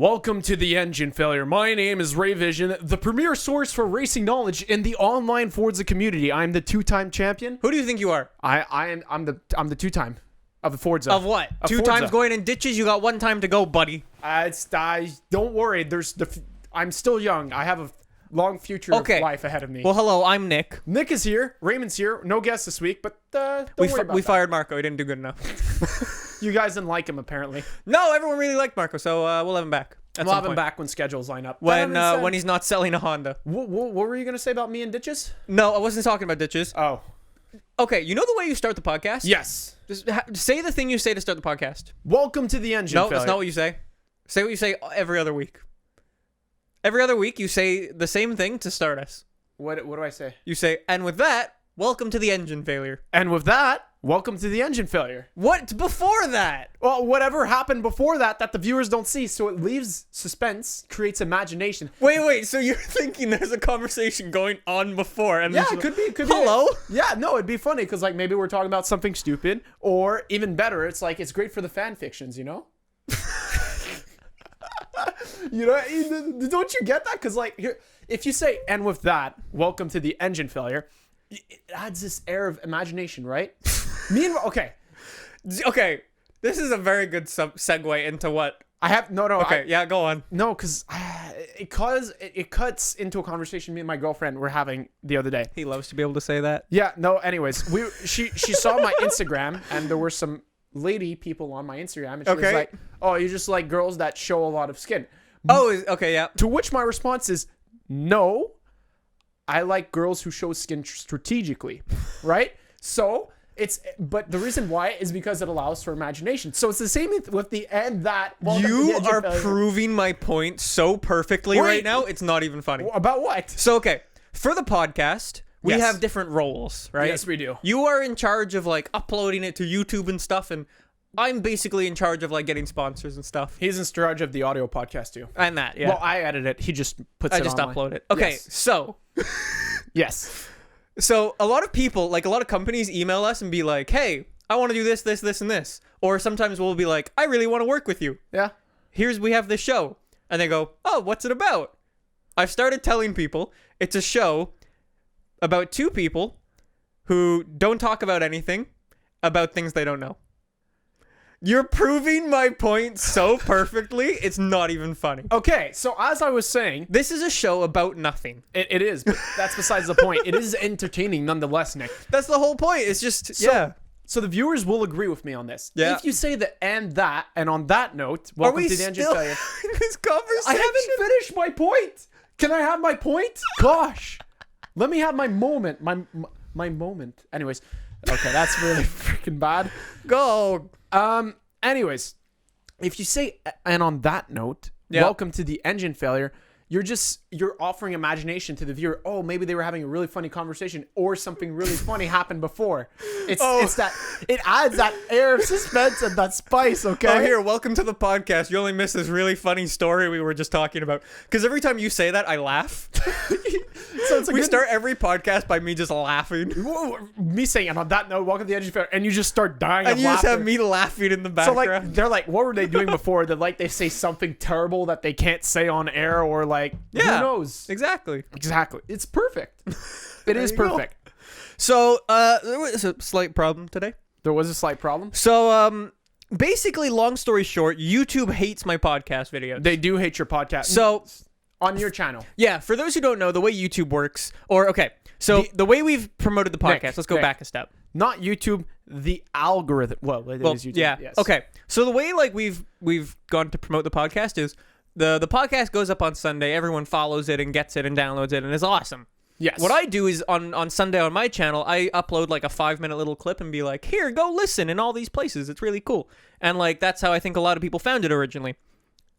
Welcome to the Engine Failure. My name is Ray Vision, the premier source for racing knowledge in the online Forza community. I'm the two-time champion. Who do you think you are? I'm the two-time of the Forza. Of what? Of Two Forza. times going in ditches. You got one time to go, buddy. Don't worry. I'm still young. I have a long future of life ahead of me. Well, hello. I'm Nick. Nick is here. Raymond's here. No guest this week, but don't worry about we that. fired Marco. He didn't do good enough. You guys didn't like him apparently. No, everyone really liked Marco, so we'll have him back. We'll have him back when schedules line up. When he's not selling a Honda. What were you gonna say about me and ditches? No, I wasn't talking about ditches. Oh, Okay, you know the way you start the podcast? yes. Just say the thing you say to start the podcast. Welcome to the Engine No, Failure. that's not what you say. Say what you say every other week. Every other week, you say the same thing to start us. What do I say? You say, and with that, welcome to the engine failure. And with that, welcome to the Engine Failure. What's before that? Well, whatever happened before that the viewers don't see, so it leaves suspense, creates imagination. Wait, so you're thinking there's a conversation going on before? And Yeah, it could be. Hello? Yeah, no, it'd be funny because like maybe we're talking about something stupid, or even better, it's like it's great for the fan fictions, you know? You know, don't you get that? Because like, here, if you say, and with that, welcome to the Engine Failure, it adds this air of imagination, right? Meanwhile, Okay, this is a very good segue into what... I have, no. Okay, yeah, go on. No, because it cuts into a conversation me and my girlfriend were having the other day. He loves to be able to say that. Yeah, no, anyways, she saw my Instagram, and there were some lady people on my Instagram, and she was like, oh, you just like girls that show a lot of skin. Oh, okay, yeah. To which my response is, no, I like girls who show skin strategically, right? So but the reason why is because it allows for imagination. So it's the same with the and that. You are proving my point so perfectly right now, it's not even funny. About what? So, okay, for the podcast, we Yes. have different roles, right? Yes, we do. You are in charge of, like, uploading it to YouTube and stuff, and I'm basically in charge of, like, getting sponsors and stuff. He's in charge of the audio podcast too. And that, yeah. Well, I edit it. He just puts it I just online. upload it. Okay, Yes. so... Yes. So a lot of people, like a lot of companies email us and be like, hey, I want to do this, this, this, and this. Or sometimes we'll be like, I really want to work with you. Yeah. We have this show. And they go, oh, what's it about? I've started telling people it's a show about two people who don't talk about anything about things they don't know. You're proving my point so perfectly, it's not even funny. Okay, so as I was saying, This is a show about nothing. it is, but that's besides the point. It is entertaining nonetheless, Nick. That's the whole point. It's just, yeah. So the viewers will agree with me on this. Yeah. If you say the and that, and on that note, welcome to the Engine still Failure. in this conversation? I haven't finished my point. Can I have my point? Gosh. Let me have my moment. My moment. Anyways. Okay, that's really freaking bad. Go. Anyways, if you say, and on that note, Yeah. welcome to the Engine Failure, you're offering imagination to the viewer. Oh, maybe they were having a really funny conversation, or something really funny happened before. It's that it adds that air of suspense and that spice. Okay. Oh, here, welcome to the podcast. You only missed this really funny story we were just talking about. Because every time you say that, I laugh. So it's We start every podcast by me just laughing. me saying, and on that note, welcome to the Engine Failure, and you just start dying And of you just laughter. have me laughing in the So background. like they're like, what were they doing before? That like they say something terrible that they can't say on air, or like who knows? Exactly. It's perfect. It is you go. perfect. So, there was a slight problem today. There was a slight problem. So, basically, long story short, YouTube hates my podcast videos. They do hate your podcast. So, on your channel. yeah, for those who don't know, the way YouTube works, so the way we've promoted the podcast, Nick, let's go back a step. Not YouTube, the algorithm. Well, it is YouTube. Yeah. Yes. Okay. So the way like we've gone to promote the podcast is the podcast goes up on Sunday. Everyone follows it and gets it and downloads it and it's awesome. Yes. What I do is on Sunday on my channel, I upload like a 5-minute little clip and be like, here, go listen in all these places. It's really cool. And like that's how I think a lot of people found it originally.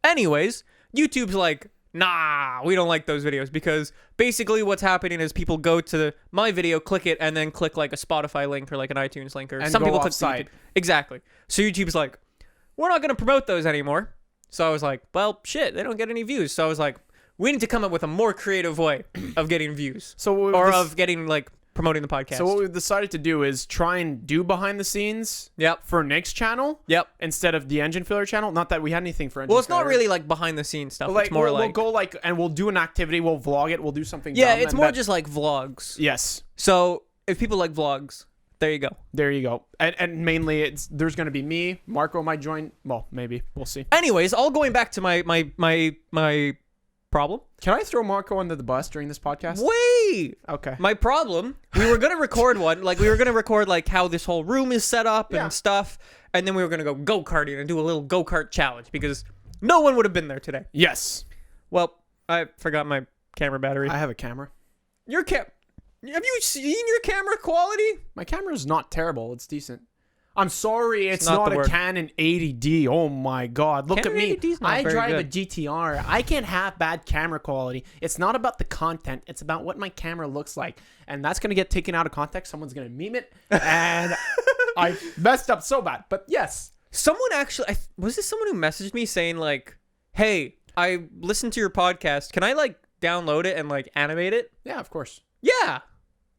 Anyways, YouTube's like, nah, we don't like those videos because basically what's happening is people go to my video, click it, and then click like a Spotify link or like an iTunes link, or And some go people click offside. YouTube. Exactly. So YouTube's like, we're not going to promote those anymore. So I was like, well, shit, they don't get any views. So I was like, we need to come up with a more creative way of getting views. So or of getting like promoting the podcast. So what we've decided to do is try and do behind the scenes Yep. for Nick's channel instead of the Engine Filler channel. Not that we had anything for Engine Well, it's Filler. not really like behind the scenes stuff. But, like, it's more we'll go like, and we'll do an activity. We'll vlog it. We'll do something. yeah, dumb, it's more just like vlogs. Yes. So if people like vlogs, there you go. There you go. And mainly, there's going to be me. Marco might join. Well, maybe we'll see. Anyways, all going back to my problem. Can I throw Marco under the bus during this podcast? Wait. Okay. My problem. We were gonna record one. Like we were gonna record like how this whole room is set up Yeah. and stuff, and then we were gonna go karting and do a little go kart challenge because no one would have been there today. Yes. Well, I forgot my camera battery. I have a camera. Your Have you seen your camera quality? My camera is not terrible. It's decent. I'm sorry, it's not not the a word. Canon 80D. Oh my God. Look Canon at me. 80D 's not I very drive a good. GTR. I can't have bad camera quality. It's not about the content. It's about what my camera looks like. And that's going to get taken out of context. Someone's going to meme it. And I messed up so bad. But yes. Someone actually, was this someone who messaged me saying like, "Hey, I listened to your podcast. Can I like download it and like animate it?" Yeah, of course. Yeah,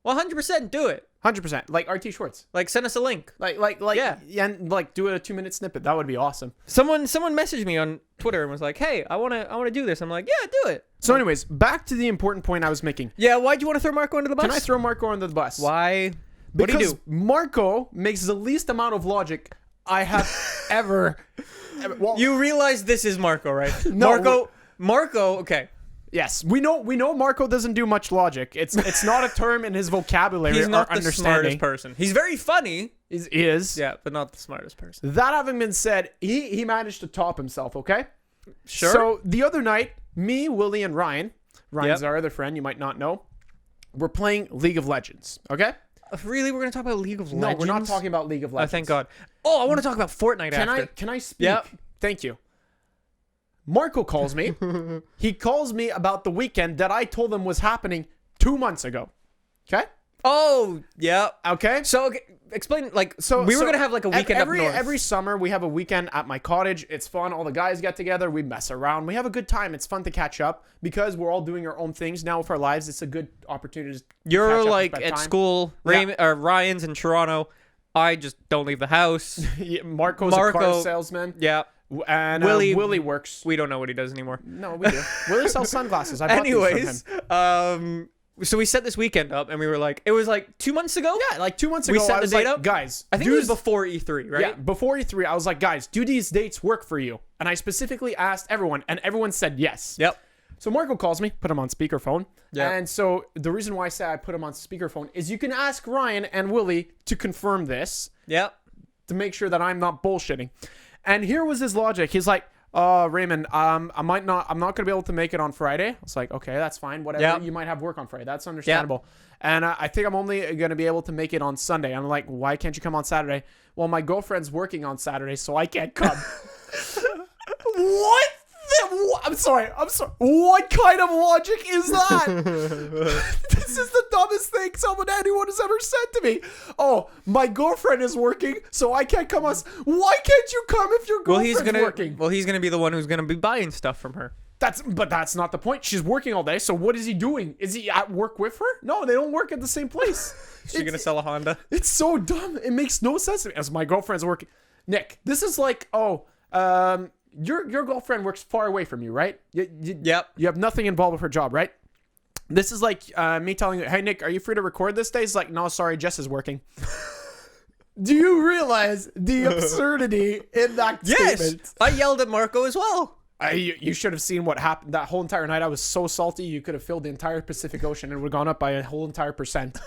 100% do it. 100%. Like RT Shorts. Like send us a link. Like, Yeah. and like do a 2-minute snippet. That would be awesome. Someone messaged me on Twitter and was like, "Hey, I wanna do this." I'm like, "Yeah, do it." So anyways, back to the important point I was making. Yeah, why'd you want to throw Marco under the bus? Can I throw Marco under the bus? Why? What do you Because do? Marco makes the least amount of logic I have ever. Well, You realize this is Marco, right? No, Marco. Okay, yes, we know Marco doesn't do much logic. It's not a term in his vocabulary he's not or the smartest understanding. person. He's very funny. Is Yeah, but not the smartest person. that having been said, he managed to top himself. Okay. Sure. So the other night, me, Willie, and Ryan's Yep. our other friend. You might not know. We're playing League of Legends. Okay. Really, we're gonna talk about League of No, Legends? we're not talking about League of Oh, Legends. thank God. Oh, I want to talk about Fortnite after. Can I speak? Yep. Thank you. Marco calls me. He calls me about the weekend that I told him was happening 2 months ago. Okay? Oh, yeah. Okay? So, okay, explain. Like, So we were gonna have like a weekend every, up north. Every summer we have a weekend at my cottage. It's fun. All the guys get together. We mess around. We have a good time. It's fun to catch up because we're all doing our own things now with our lives. It's a good opportunity to You're catch up and like spend at time. school. Ryan's in Toronto. I just don't leave the house. Yeah, Marco's a car Marco- salesman. Yeah. And Willie- Willie works. We don't know what he does anymore. No, we do. Willie sells sunglasses. I bought these from him. Anyways, so we set this weekend up, and we were like, it was like 2 months ago. Yeah, like 2 months We ago, set I the was date like, up? guys, I think do it was this- before E3, right? Yeah, before E3, I was like, guys, do these dates work for you? And I specifically asked everyone, and everyone said yes. Yep. So Marco calls me, put him on speakerphone. Yeah. And so the reason why I say I put him on speakerphone is you can ask Ryan and Willie to confirm this Yep. to make sure that I'm not bullshitting. And here was his logic. He's like, Raymond, I'm not going to be able to make it on Friday. I was like, okay, that's fine. Whatever. Yeah. You might have work on Friday. That's understandable. And I think I'm only going to be able to make it on Sunday. I'm like, why can't you come on Saturday? Well, my girlfriend's working on Saturday, so I can't come. What? I'm sorry. What kind of logic is that? This is the dumbest thing anyone has ever said to me. Oh, my girlfriend is working, so I can't come. Why can't you come if your girlfriend's working? Well, he's gonna be the one who's gonna be buying stuff from her. But that's not the point. She's working all day, so what is he doing? Is he at work with her? No, they don't work at the same place. She's gonna sell a Honda. It's so dumb. It makes no sense to me. As my girlfriend's working. Nick, this is like, your girlfriend works far away from you, right? Yep. You have nothing involved with her job, right? This is like me telling you, hey, Nick, are you free to record this day? He's like, no, sorry, Jess is working. Do you realize the absurdity in that statement? Yes. I yelled at Marco as well. You should have seen what happened that whole entire night. I was so salty. You could have filled the entire Pacific Ocean and would have gone up by a whole entire percent.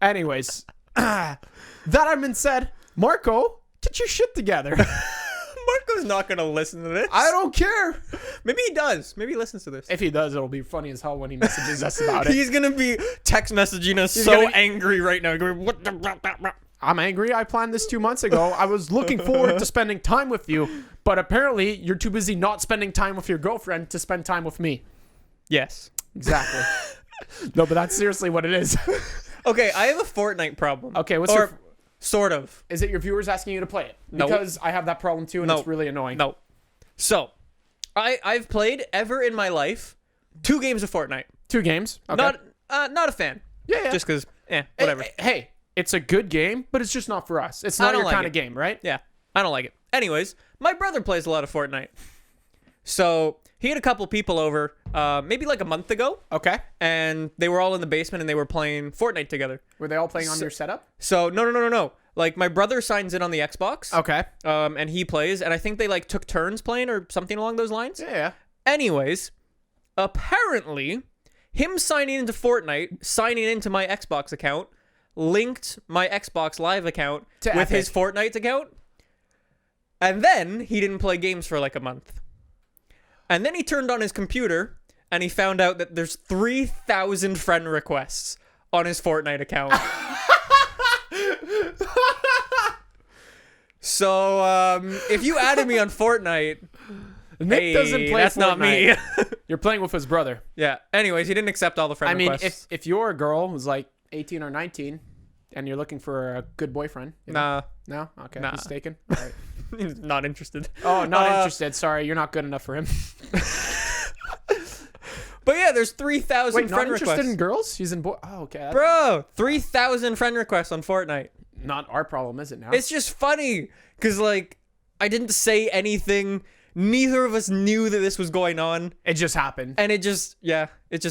Anyways, that having been said, Marco, get your shit together. Marco's not gonna listen to this. I don't care. Maybe he does. Maybe he listens to this. If he does, it'll be funny as hell when he messages us about it. He's gonna be text messaging us He's so gonna be- angry right now. Going, what the? I'm angry. I planned this 2 months ago. I was looking forward to spending time with you, but apparently you're too busy not spending time with your girlfriend to spend time with me. Yes. Exactly. No, but that's seriously what it is. Okay, I have a Fortnite problem. Okay, sort of. Is it your viewers asking you to play it? No. Because I have that problem too, and No. it's really annoying. No. So, I've played ever in my life 2 games of Fortnite. 2 games. Okay. Not a fan. Yeah. Just because whatever. Hey, it's a good game, but it's just not for us. It's I not don't your like kind it. of game, right? Yeah, I don't like it. Anyways, my brother plays a lot of Fortnite. So he had a couple people over, maybe like a month ago, Okay. and they were all in the basement and they were playing Fortnite together. Were they all playing on your setup? So no. Like my brother signs in on the Xbox, Okay. and he plays, and I think they like took turns playing or something along those lines. Yeah. Anyways, apparently, him signing into Fortnite, signing into my Xbox account, linked my Xbox Live account To with Epic. his Fortnite account, and then he didn't play games for like a month. And then he turned on his computer and he found out that there's 3,000 friend requests on his Fortnite account. So, if you added me on Fortnite, Nick doesn't play that's not me. Fortnite. You're playing with his brother. Yeah. Anyways, he didn't accept all the friend I mean, requests. if you're a girl who's like 18 or 19 and you're looking for a good boyfriend, you know? Nah, No? Okay. Nah. Mistaken. All right. not interested. Oh, not interested. Sorry, you're not good enough for him. But yeah, there's 3,000 Wait, not friend interested requests. in girls? He's in boy. Oh, okay. Bro, 3,000 friend requests on Fortnite. Not our problem, is it now? It's just funny because, like, I didn't say anything. Neither of us knew that this was going on. It just happened. And it just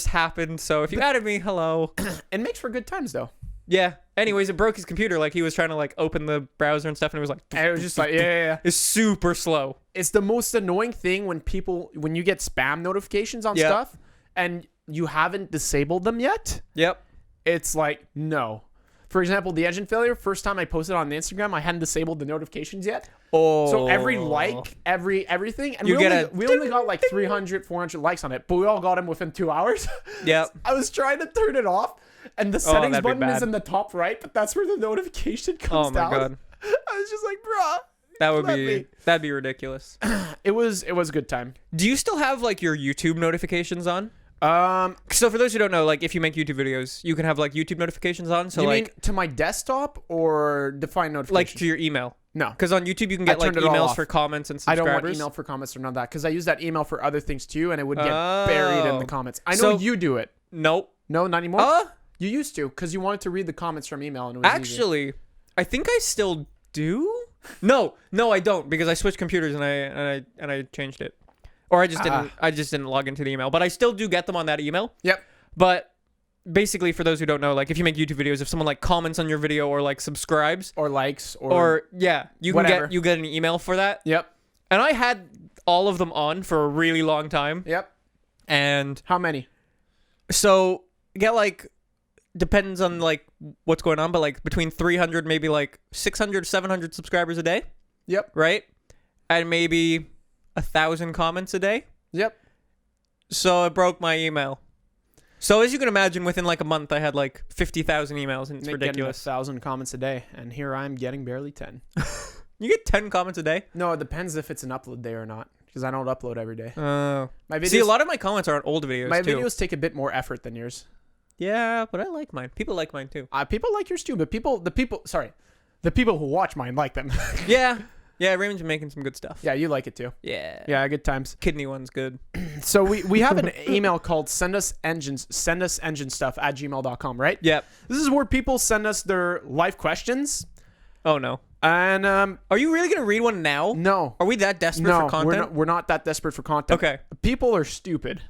happened. So if you added me, hello. It makes for good times, though. Yeah. Anyways, it broke his computer. Like, he was trying to, like, open the browser and stuff, and it was like... And it was just like, yeah. It's super slow. It's the most annoying thing when you get spam notifications on Yep. stuff and you haven't disabled them yet. Yep. It's like, no. For example, the engine failure, first time I posted on the Instagram, I hadn't disabled the notifications yet. Oh. So every like, everything, and You we only got like 300, 400 likes on it, but we all got them within 2 hours. Yep. I was trying to turn it off, and the settings that'd be button is bad. in the top right, but that's where the notification comes Oh my down. God. I was just like, bruh. That'd be ridiculous. It was a good time. Do you still have, like, your YouTube notifications on? Um, So for those who don't know, like, if you make YouTube videos, you can have, like, YouTube notifications on. So, you like, mean to my desktop or define like notifications? to your email. No. Because on YouTube, you can get, like, turned it all emails off. for comments and I subscribers. don't want email for comments or none of that because I use that email for other things too, and it would get buried in the Oh. comments. I know So- you do it. Nope. No, not anymore. You used to because you wanted to read the comments from email, and it was easy. Actually, I think I still do. No, I don't because I switched computers and I changed it, or I just didn't log into the email. But I still do get them on that email. Yep. But basically, for those who don't know, like if you make YouTube videos, if someone like comments on your video or like subscribes Or likes or yeah, you can whatever. you get an email for that. Yep. And I had all of them on for a really long time. Yep. And How many? so get like depends on like what's going on, but like between 300 maybe like 600 700 subscribers a day, Yep. right? And maybe 1,000 comments a day. Yep. So it broke my email. So as you can imagine, within like a month I had like 50,000 emails, and it's Nick ridiculous. getting 1,000 comments a day, and here I'm getting barely 10. You get 10 comments a day? No, it depends if it's an upload day or not, because I don't upload every day. Oh. My videos, See, a lot of my comments are on old videos my too. videos take a bit more effort than yours. Yeah, but I like mine. People like mine too. People like yours too, but the people who watch mine like them. Yeah. Yeah, Raymond's been making some good stuff. Yeah, you like it too. Yeah. Yeah, good times. Kidney one's good. So we have an email called send us engine stuff at gmail.com, right? Yep. This is where people send us their life questions. Oh no. And Are you really gonna read one now? no. Are we that desperate No, for content? we're not that desperate for content. Okay. People are stupid.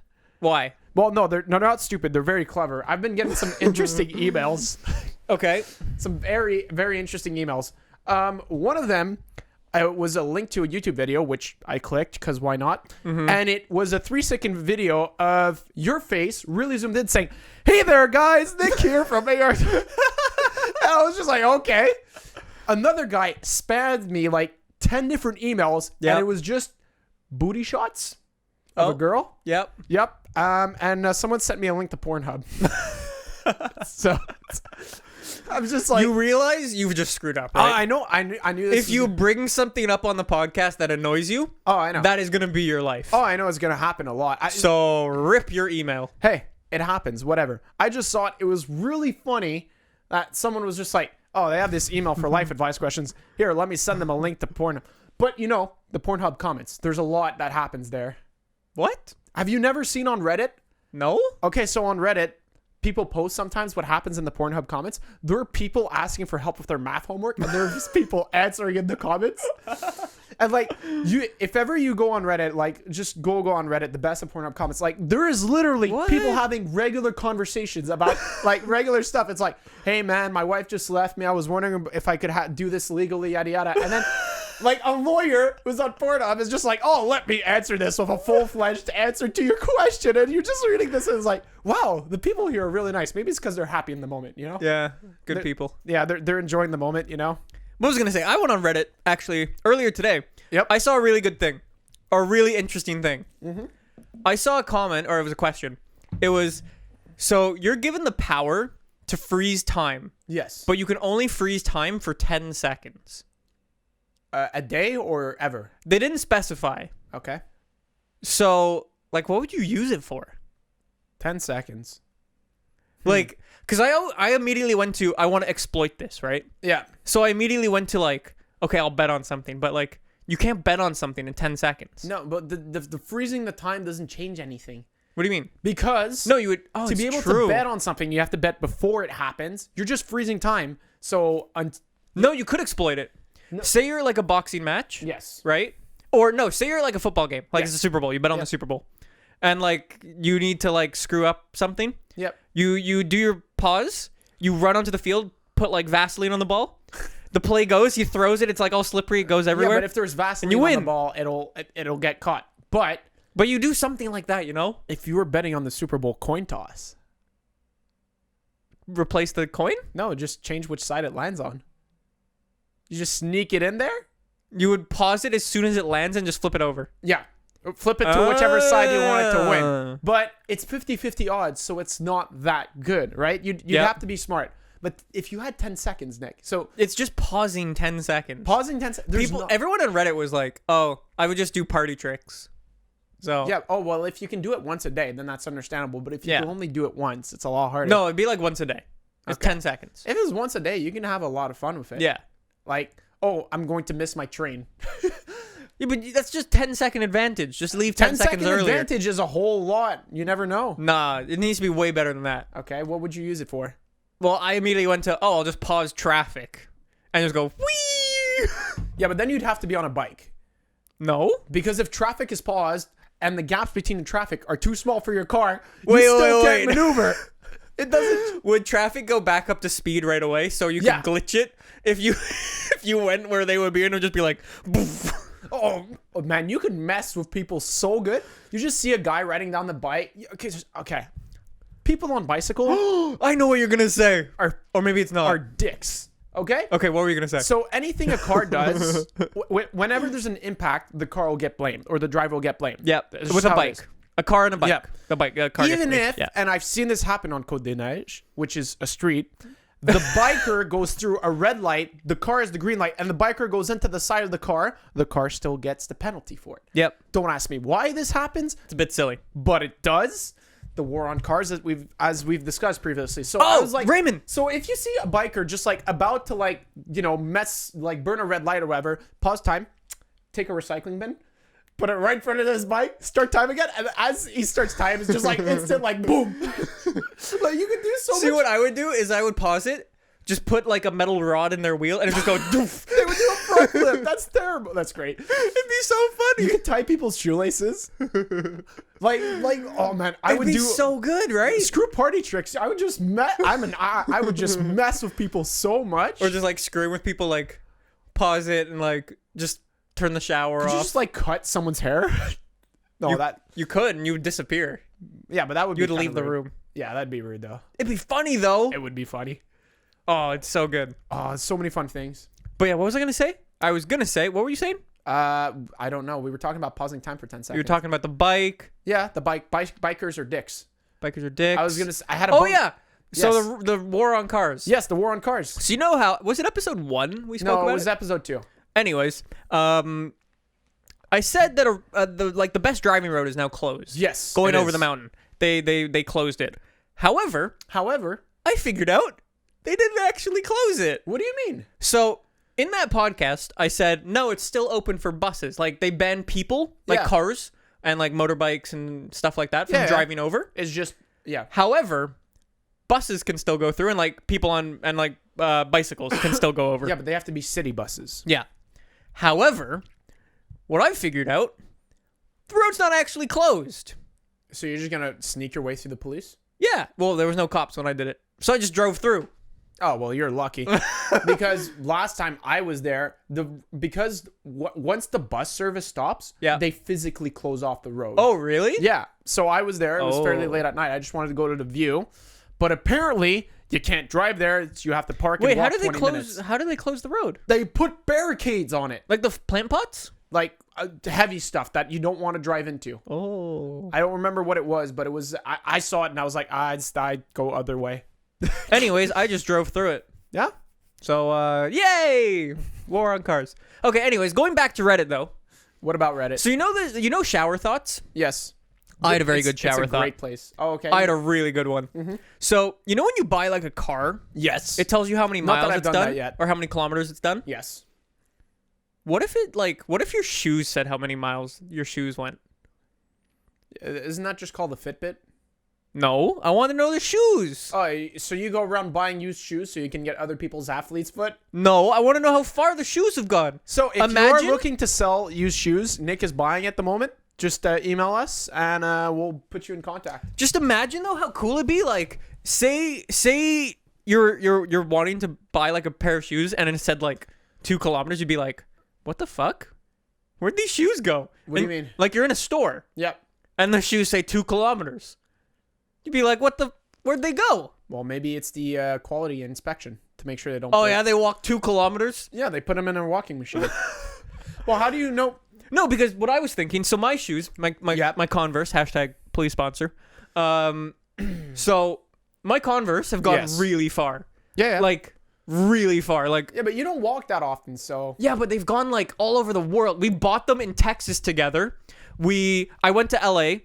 Why? Well, no, they're not stupid. They're very clever. I've been getting some interesting emails. Okay. Some very, very interesting emails. One of them was a link to a YouTube video, which I clicked because why not? And it was a 3-second video of your face really zoomed in saying, "Hey there, guys, Nick here from AR." And I was just like, okay. Another guy spammed me like 10 different emails, Yep. and it was just booty shots of a girl. Yep. Yep. And someone sent me a link to Pornhub. So I'm just like, You realize you've just screwed up, oh, right? I know. I knew this. If you bring something up on the podcast that annoys you, I know. that is gonna be your life. Oh, I know it's gonna happen a lot. So rip your email. Hey, it happens. Whatever. I just thought it was really funny that someone was just like, "Oh, they have this email for life advice questions. Here, let me send them a link to Pornhub." But you know, the Pornhub comments. There's a lot that happens there. What? Have you never seen on Reddit? No? Okay, so on Reddit, people post sometimes what happens in the Pornhub comments. There are people asking for help with their math homework, and there's people answering in the comments. And like if ever you go on Reddit, like just go on Reddit, the best of Pornhub comments, like there is literally people having regular conversations about like regular stuff. It's like, hey man, my wife just left me. I was wondering if I could do this legally, yada yada. And then like a lawyer who's on Pornhub is just like, oh, let me answer this with a full-fledged answer to your question. And you're just reading this and it's like, wow, the people here are really nice. Maybe it's because they're happy in the moment, you know? Yeah, good people. Yeah, they're enjoying the moment, you know? What was I going to say? I went on Reddit, actually, earlier today. Yep. I saw a really good thing. A really interesting thing. Mm-hmm. I saw a comment, or it was a question. It was, so you're given the power to freeze time. Yes. But you can only freeze time for 10 seconds. A day or ever? They didn't specify. Okay. So, like, what would you use it for? 10 seconds. Like, because I immediately went to, I want to exploit this, right? Yeah. So I immediately went to like, okay, I'll bet on something. But like, you can't bet on something in 10 seconds. No, but the freezing the time doesn't change anything. What do you mean? Because no, you would to be able to bet on something, you have to bet before it happens. You're just freezing time. So no, you could exploit it. No. Say you're like a boxing match. Yes. Right? Or no, say you're like a football game. Like yes. It's a Super Bowl. You bet on the Super Bowl. And like you need to like screw up something. Yep. You do your pause. You run onto the field, put like Vaseline on the ball. The play goes, he throws it, it's like all slippery, it goes everywhere. Yeah, but if there's Vaseline on the ball, it'll get caught. But you do something like that, you know? If you were betting on the Super Bowl coin toss. Replace the coin? No, just change which side it lands on. You just sneak it in there? You would pause it as soon as it lands and just flip it over. Yeah. Flip it to whichever side you want it to win. But it's 50-50 odds, so it's not that good, right? You'd have to be smart. But if you had 10 seconds, Nick, so it's just pausing 10 seconds. Pausing 10 seconds. Everyone on Reddit was like, "Oh, I would just do party tricks." So yeah. Oh well, if you can do it once a day, then that's understandable. But if you can only do it once, it's a lot harder. No, it'd be like once a day. It's 10 seconds. If it's once a day, you can have a lot of fun with it. Yeah. Like, oh, I'm going to miss my train. Yeah, but that's just 10-second advantage. Just leave 10 seconds earlier. 10-second advantage is a whole lot. You never know. Nah, it needs to be way better than that. Okay, what would you use it for? Well, I immediately went to, I'll just pause traffic and just go, whee! Yeah, but then you'd have to be on a bike. No. Because if traffic is paused and the gaps between the traffic are too small for your car, you still can't maneuver. It doesn't. Would traffic go back up to speed right away so you can glitch it? If you went where they would be and it would just be like, boof. Oh man, you could mess with people so good. You just see a guy riding down the bike. Okay. People on bicycle. I know what you're gonna say. Or maybe it's not. Are dicks. Okay. Okay. What were you gonna say? So anything a car does, whenever there's an impact, the car will get blamed or the driver will get blamed. Yep. With a bike. A car and a bike. Yep. The bike. A car. Even if, and I've seen this happen on Côte des Neiges, which is a street. The biker goes through a red light, the car is the green light, and the biker goes into the side of the car still gets the penalty for it. Yep. Don't ask me why this happens. It's a bit silly. But it does. The war on cars that we've discussed previously. So I was like, Raymond. So if you see a biker just like about to like, burn a red light or whatever, pause time, take a recycling bin, put it right in front of his bike, start time again, and as he starts time, it's just like instant, like boom. Like you can do so much. See, what I would do is I would pause it, just put like a metal rod in their wheel, and it just go doof. They would do a front flip. That's terrible. That's great. It'd be so funny. You could tie people's shoelaces. like oh man, I would be do so good, right? Screw party tricks. I would just I would just mess with people so much. Or just like screwing with people, like pause it and like just turn the shower off. Could you just like cut someone's hair? No, you could, and you would disappear. Yeah, but that would you'd be leave the rude. room. Yeah, that'd be rude though. It'd be funny though. It would be funny. Oh, it's so good. Oh, so many fun things. But yeah, what was I gonna say? I was gonna say, what were you saying? I don't know. We were talking about pausing time for 10 seconds. You were talking about the bike. Yeah, the bikers are dicks. Bikers are dicks. I was gonna. I had a. Oh yeah. Yes. So the war on cars. Yes, the war on cars. So you know how was it episode 1 we spoke about? No, it was episode 2. Anyways, I said that the best driving road is now closed. Yes, going over the mountain. They closed it. However, I figured out they didn't actually close it. What do you mean? So in that podcast, I said no, it's still open for buses. Like they ban people, like cars and like motorbikes and stuff like that from driving over. It's just However, buses can still go through, and like people on and like bicycles can still go over. Yeah, but they have to be city buses. Yeah. However, what I figured out, the road's not actually closed. So you're just gonna sneak your way through the police? Yeah. Well, there was no cops when I did it, so I just drove through. Oh, well, you're lucky. Because last time I was there, once the bus service stops, Yeah. they physically close off the road. Oh, really? Yeah. So I was there. It was fairly late at night. I just wanted to go to the View. But apparently, you can't drive there. You have to park and Wait, walk how do they 20 close? minutes. How do they close the road? They put barricades on it. Like the plant pots? Like heavy stuff that you don't want to drive into. Oh. I don't remember what it was, but it was. I saw it and I was like, I'd go other way. Anyways, I just drove through it. Yeah. So, yay! War on cars. Okay, anyways, going back to Reddit, though. What about Reddit? So, you know shower thoughts? Yes. I had a very good shower it's a thought. great place. Oh, okay. I had a really good one. So, you know when you buy, like, a car? Yes. It tells you how many Not that miles I've it's done done? that yet. Or how many kilometers it's done? Yes. What if your shoes said how many miles your shoes went? Isn't that just called the Fitbit? No, I want to know the shoes. Oh, so you go around buying used shoes so you can get other people's athlete's foot? No, I want to know how far the shoes have gone. So if Imagine- you're looking to sell used shoes, Nick is buying at the moment. Just email us and we'll put you in contact. Just imagine though how cool it'd be. Like, say you're wanting to buy like a pair of shoes and it said like 2 kilometers. You'd be like, what the fuck? Where'd these shoes go? What do you mean? Like you're in a store Yep. and the shoes say 2 kilometers. You'd be like, where'd they go? Well, maybe it's the quality inspection to make sure they don't. Oh break. yeah, they walk 2 kilometers. Yeah, they put them in a walking machine. Well, how do you know? No, because what I was thinking. So my shoes, my Converse #please sponsor. So my Converse have gone Yes. really far. Yeah. Like really far. Like yeah, but you don't walk that often, so. yeah, but they've gone like all over the world. We bought them in Texas together. I went to LA.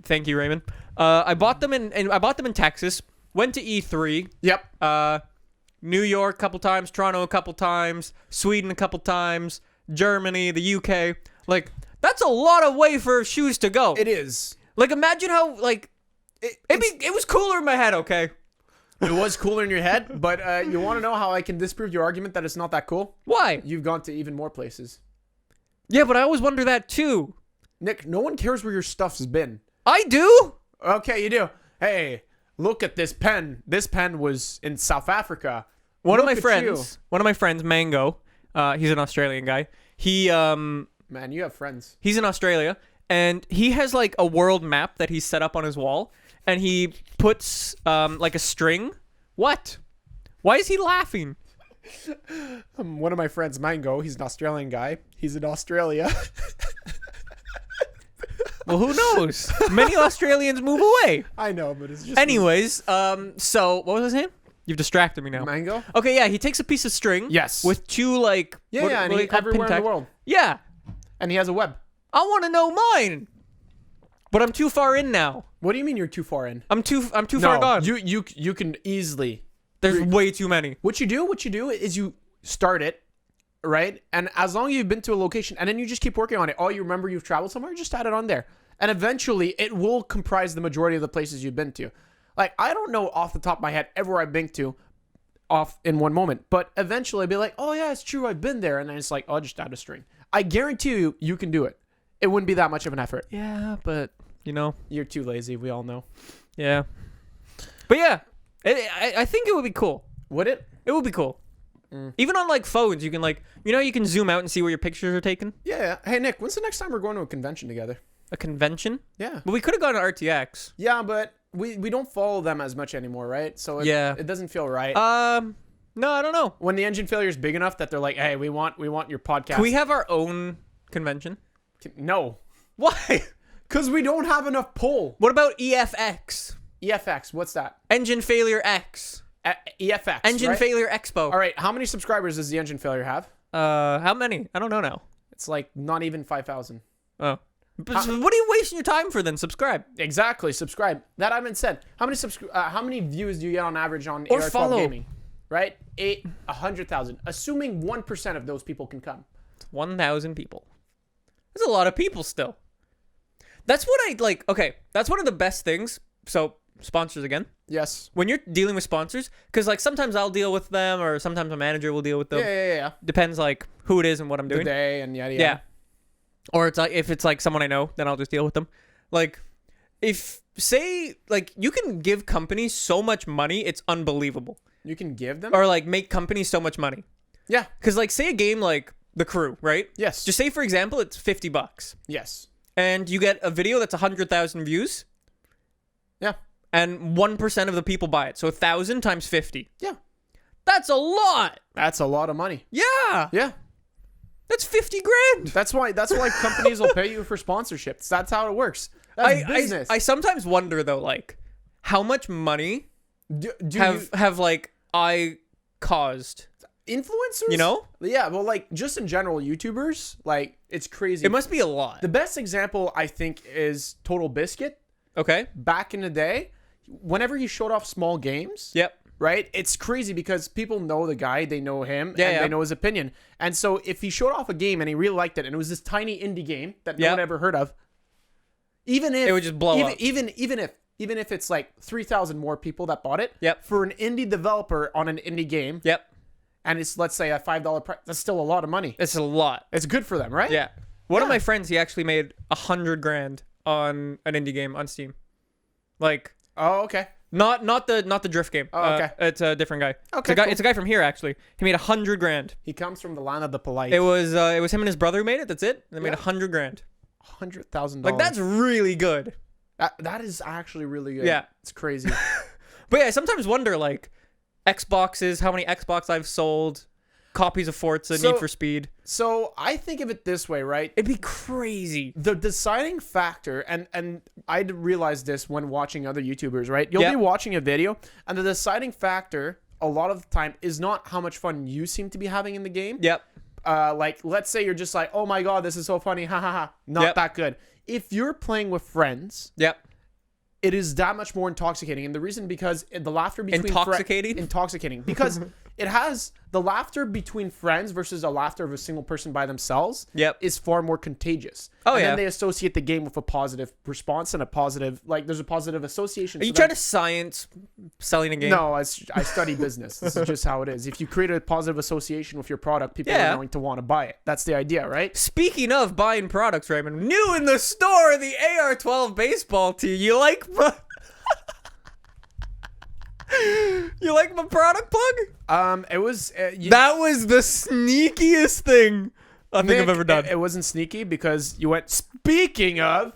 Thank you, Raymond. I bought them in Texas. Went to E3. Yep. New York a couple times, Toronto a couple times, Sweden a couple times, Germany, the UK. Like that's a lot of way for shoes to go. It is. Like imagine how like it was cooler in my head. Okay. It was cooler in your head, but you want to know how I can disprove your argument that it's not that cool? Why? You've gone to even more places. Yeah, but I always wonder that too. Nick, no one cares where your stuff's been. I do. Okay, you do. Hey, look at this pen. This pen was in South Africa. One of Look my at friends, Mango, he's an Australian guy. He Man, you have friends. he's in Australia and he has like a world map that he's set up on his wall and he puts like a string. What? Why is he laughing? One of my friends, Mango, he's an Australian guy. He's in Australia. Well, who knows? Many Australians move away. I know, but it's just Anyways, so what was his name? You've distracted me now. Mango. Okay, yeah, he takes a piece of string. Yes. With 2 like Yeah, what- yeah, and what do he, they call everywhere in pin the tack? world. Yeah, And he has a web. I want to know mine. But I'm too far in now. What do you mean you're too far in? I'm too far gone. You can easily. There's way too many. What you do is you start it, right? And as long as you've been to a location and then you just keep working on it. Oh, you remember you've traveled somewhere, just add it on there. And eventually it will comprise the majority of the places you've been to. Like, I don't know off the top of my head everywhere I've been to off in one moment, but eventually I'd be like, oh yeah, it's true, I've been there. And then it's like, oh, just add a string. I guarantee you can do it. It wouldn't be that much of an effort. Yeah, but you know, You're too lazy, we all know. yeah. But yeah, I think it would be cool. Would it? It would be cool. Even on like phones, you can like, you can zoom out and see where your pictures are taken. Yeah. Hey, Nick, when's the next time we're going to a convention together? A convention. Yeah. But we could have gone to RTX. Yeah, but we don't follow them as much anymore, right? So it doesn't feel right. No, I don't know. When the engine failure is big enough that they're like, hey, we want your podcast. Can we have our own convention? No. Why? Because we don't have enough pull. What about EFX? EFX, what's that? Engine Failure X. EFX, Engine right? Failure Expo. All right, how many subscribers does the engine failure have? How many? I don't know now. It's like not even 5,000. Oh. But so what are you wasting your time for then? Subscribe. Exactly, subscribe. That I haven't said. How many views do you get on average on Or AR12 follow. Gaming? Right? 100,000. Assuming 1% of those people can come. 1,000 people. That's a lot of people still. That's what I like. Okay, that's one of the best things. So sponsors again. Yes. When you're dealing with sponsors, because like sometimes I'll deal with them, or sometimes a manager will deal with them. Yeah. Depends like who it is and what I'm The doing. day and yada yada. Yeah. Or it's like if it's like someone I know, then I'll just deal with them. Like if say like you can give companies so much money, it's unbelievable. You can give them. Or like make companies so much money. Yeah. Because like say a game like The Crew, right? Yes. Just say for example it's $50, yes. and you get a video that's 100,000 views. Yeah. And 1% of the people buy it. So 1,000 times 50. Yeah. That's a lot. That's a lot of money. Yeah. Yeah. That's 50 grand. That's why companies will pay you for sponsorships. That's how it works. That's business. I sometimes wonder though, like, how much money do have like I caused? Influencers? You know? Yeah, well, like, just in general, YouTubers, like, it's crazy. It must be a lot. The best example, I think, is Total Biscuit. Okay. Back in the day, whenever he showed off small games, Yep. right? It's crazy because people know the guy, they know him, Yeah, and yeah. they know his opinion. And so if he showed off a game and he really liked it, and it was this tiny indie game that no Yep. one ever heard of, even if It would just blow up. even if it's like 3,000 more people that bought it, Yep. for an indie developer on an indie game, Yep. and it's, let's say, a $5 price, that's still a lot of money. It's a lot. It's good for them, right? Yeah. One of Yeah. my friends, he actually made 100 grand on an indie game on Steam. Like, Oh, okay. not the drift game. Oh, okay. It's a different guy. Okay, It's a guy from here actually. He made 100 grand. He comes from the land of the polite. It was him and his brother who made it. That's it. And they made Yeah. 100 grand. $100,000. Like that's really good. that is actually really good. Yeah. It's crazy. But yeah, I sometimes wonder like Xboxes, how many Xbox I've sold, copies of Forza, So- Need for Speed. So I think of it this way, right? It'd be crazy. The deciding factor, and I realized this when watching other YouTubers, right? You'll Yeah. be watching a video, and the deciding factor a lot of the time is not how much fun you seem to be having in the game. Yep. Like, let's say you're just like, oh my god, this is so funny, ha ha ha. Not Yep. that good. If you're playing with friends, Yep. it is that much more intoxicating, and the reason because the laughter between Intoxicating? because it has the laughter between friends versus a laughter of a single person by themselves. Yep. Is far more contagious. Oh, and yeah. then they associate the game with a positive response and a positive, like, there's a positive association. Are you trying to science selling a game? No, I study business. This is just how it is. If you create a positive association with your product, people Yeah. are going to want to buy it. That's the idea, right? Speaking of buying products, Raymond, new in the store, the AR-12 baseball tee. You like my... You like my product plug? It was That was the sneakiest thing I think I've ever done. It wasn't sneaky because you went. Speaking of,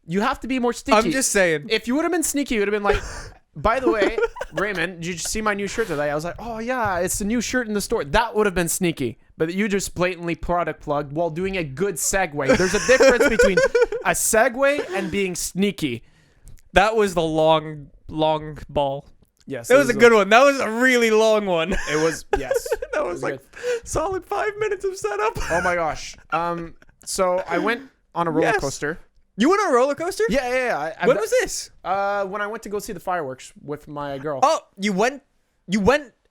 you have to be more sneaky. I'm just saying. If you would have been sneaky, you would have been like, by the way, Raymond, did you see my new shirt today? I was like, oh yeah, it's the new shirt in the store. That would have been sneaky. But you just blatantly product plugged while doing a good segue. There's a difference between a segue and being sneaky. That was the long ball. Yes. It was a good one. That was a really long one. It was, yes. That was like solid 5 minutes of setup. Oh my gosh. So I went on a roller Yes. coaster. You went on a roller coaster? Yeah. When was this? When I went to go see the fireworks with my girl. Oh, you went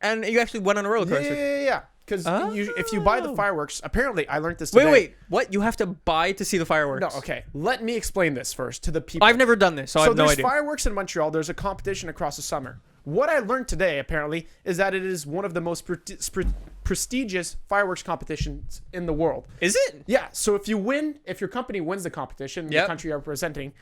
and you actually went on a roller coaster. Yeah. Because if you buy the fireworks, apparently I learned this today. Wait. What? You have to buy to see the fireworks? No, okay. Let me explain this first to the people. I've never done this, so I have no there's idea. fireworks in Montreal. There's a competition across the summer. What I learned today, apparently, is that it is one of the most prestigious fireworks competitions in the world. Is it? Yeah. So if your company wins the competition, the Yep. country you're representing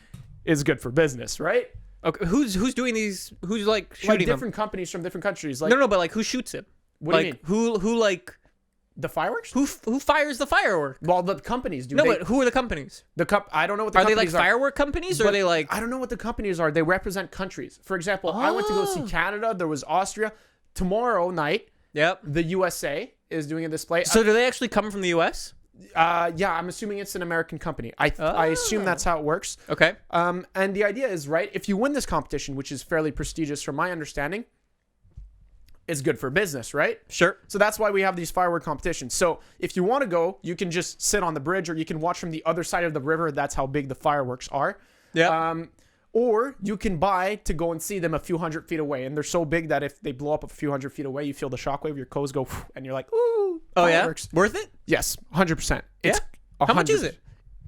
is good for business, right? Okay. Who's doing these? Who's like shooting Like them? different companies from different countries. Like, No, but like who shoots it? what do you mean? Who like The fireworks? who fires the firework? Well, the companies do. No, but who are the companies? I don't know what the Are they like companies are. firework companies, or But are they like? I don't know what the companies are. They represent countries. For example, I went to go see Oh. Canada. There was Austria. Tomorrow night, Yep. the USA is doing a display. So do they actually come from the U.S.? Yeah, I'm assuming it's an American company. I assume that's how it works. Okay. And the idea is, right, if you win this competition, which is fairly prestigious from my understanding, it's good for business, right? Sure. So that's why we have these firework competitions. So if you want to go, you can just sit on the bridge, or you can watch from the other side of the river. That's how big the fireworks are. Yeah. Or you can buy to go and see them a few hundred feet away. And they're so big that if they blow up a few hundred feet away, you feel the shockwave, your clothes go, and you're like, ooh, Oh fireworks. yeah. Worth it? Yes, 100%. It's How much is 100. it?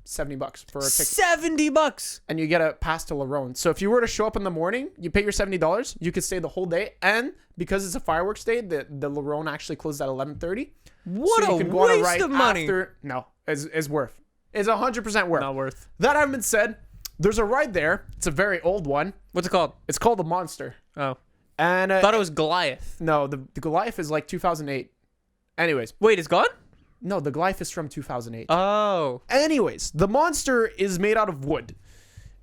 $70 for a ticket. $70. And you get a pass to Lerone. So if you were to show up in the morning, you pay your $70, you could stay the whole day. And because it's a fireworks day, the Lerone actually closes at 11:30. What so a you can go on a waste ride of money. No, it's worth. It's 100% worth. Not worth. That having been said, there's a ride there. It's a very old one. What's it called? It's called the Monster. Oh. And Thought it was Goliath. no, the Goliath is like 2008. Anyways, Wait, it's gone? no, the Goliath is from 2008. Oh. Anyways, the Monster is made out of wood.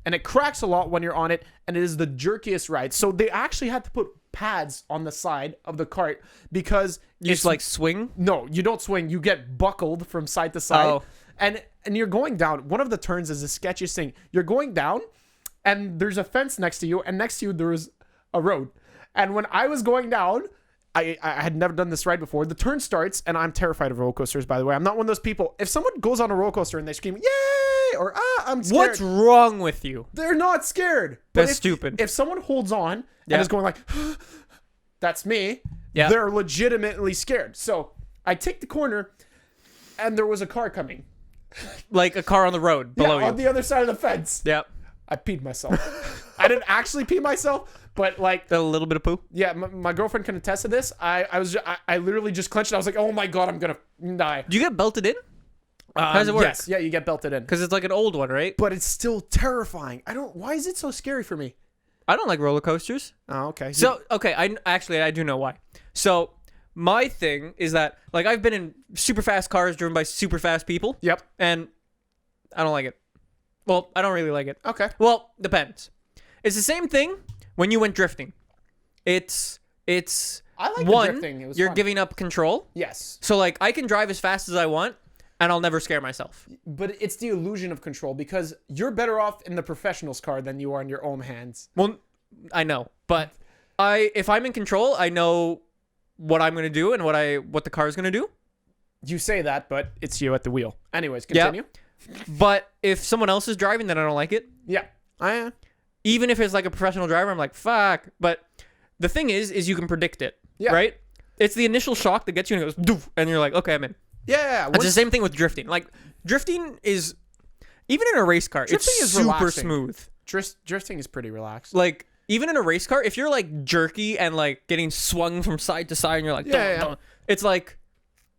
And it cracks a lot when you're on it, and it is the jerkiest ride. So they actually had to put pads on the side of the cart because You just like swing? no, you don't swing. You get buckled from side to side. Oh. And you're going down. One of the turns is the sketchiest thing. You're going down, and there's a fence next to you, and next to you there is a road. And when I was going down, I had never done this ride before. The turn starts, and I'm terrified of roller coasters, by the way. I'm not one of those people. If someone goes on a roller coaster and they scream, yay, or I'm scared. What's wrong with you? They're not scared. But That's stupid. If someone holds on Yeah. and is going like, that's me, Yeah. they're legitimately scared. So I take the corner, and there was a car coming. Like a car on the road below on you. the other side of the fence. Yep. I peed myself. I didn't actually pee myself, but like, A little bit of poo. yeah, my girlfriend can attest to this. I literally just clenched. I was like, oh my God, I'm going to die. Do you get belted in? How does it work? Yes. Yeah, you get belted in. Because it's like an old one, right? But it's still terrifying. Why is it so scary for me? I don't like roller coasters. Oh, okay. So, okay, I do know why. So, my thing is that, like, I've been in super fast cars driven by super fast people. Yep. And I don't like it. Well, I don't really like it. Okay. Well, depends. It's the same thing when you went drifting. It's I like the one, drifting. It was you're fun. giving up control. Yes. So, like, I can drive as fast as I want, and I'll never scare myself. But it's the illusion of control because you're better off in the professional's car than you are in your own hands. Well, I know, but if I'm in control, I know what I'm gonna do and what the car is gonna do. You say that, but it's you at the wheel. Anyways, continue. But if someone else is driving, then I don't like it. Yeah. Even if it's like a professional driver, I'm like, fuck. But the thing is you can predict it, Yeah. right? It's the initial shock that gets you and it goes, doof, and you're like, okay, I'm in. Yeah. It's the same thing with drifting. Like, drifting is, even in a race car, Drifting it's is super relaxing. smooth. Drifting is pretty relaxed. Like, even in a race car, if you're like jerky and like getting swung from side to side and you're like, Yeah. it's like,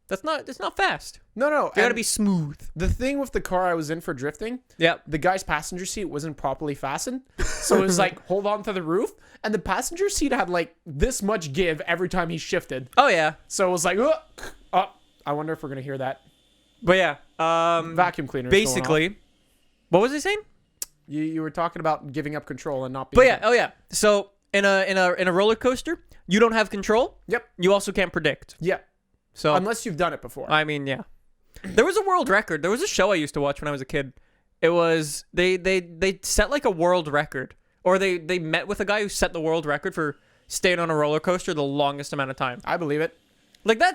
it's not fast. No. You gotta be smooth. The thing with the car I was in for drifting, Yep. the guy's passenger seat wasn't properly fastened. So it was like, hold on to the roof. And the passenger seat had like this much give every time he shifted. Oh yeah. So it was like, I wonder if we're going to hear that. But yeah. Vacuum cleaner. is going off. Basically, what was I saying? You were talking about giving up control and not being. But yeah. Oh yeah. So in a roller coaster, you don't have control. Yep. You also can't predict. Yeah. So Unless you've done it before. I mean, yeah. There was a world record. There was a show I used to watch when I was a kid. It was they set like a world record, or they met with a guy who set the world record for staying on a roller coaster the longest amount of time. I believe it. Like That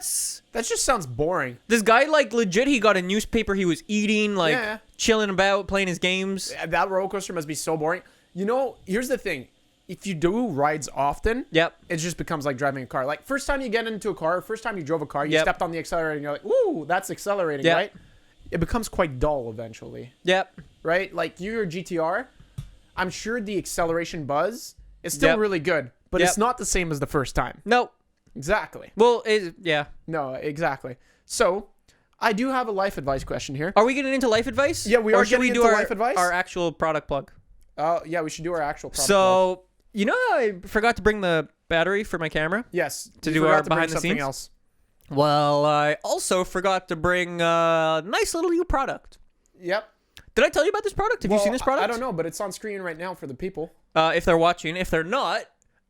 just sounds boring. this guy, like, legit, he got a newspaper he was eating, like, Yeah. chilling about, playing his games. That roller coaster must be so boring. You know, here's the thing. If you do rides often, Yep. it just becomes like driving a car. Like, first time you get into a car, first time you drove a car, you Yep. stepped on the accelerator and you're like, ooh, that's accelerating, Yep. right? It becomes quite dull eventually, Yep. right? Like, your GTR, I'm sure the acceleration buzz is still Yep. really good, but Yep. it's not the same as the first time. No. Exactly. Well, yeah. No, exactly. So, I do have a life advice question here. Are we getting into life advice? Yeah, we or are should we getting do into our, life advice. our actual product plug? Yeah, we should do our actual product. So, you know how I forgot to bring the battery for my camera? yes, to you do forgot our to bring behind the something scenes? else. Well, I also forgot to bring a nice little new product. Yep. Did I tell you about this product? Have you seen this product? I don't know, but it's on screen right now for the people. If they're watching. If they're not,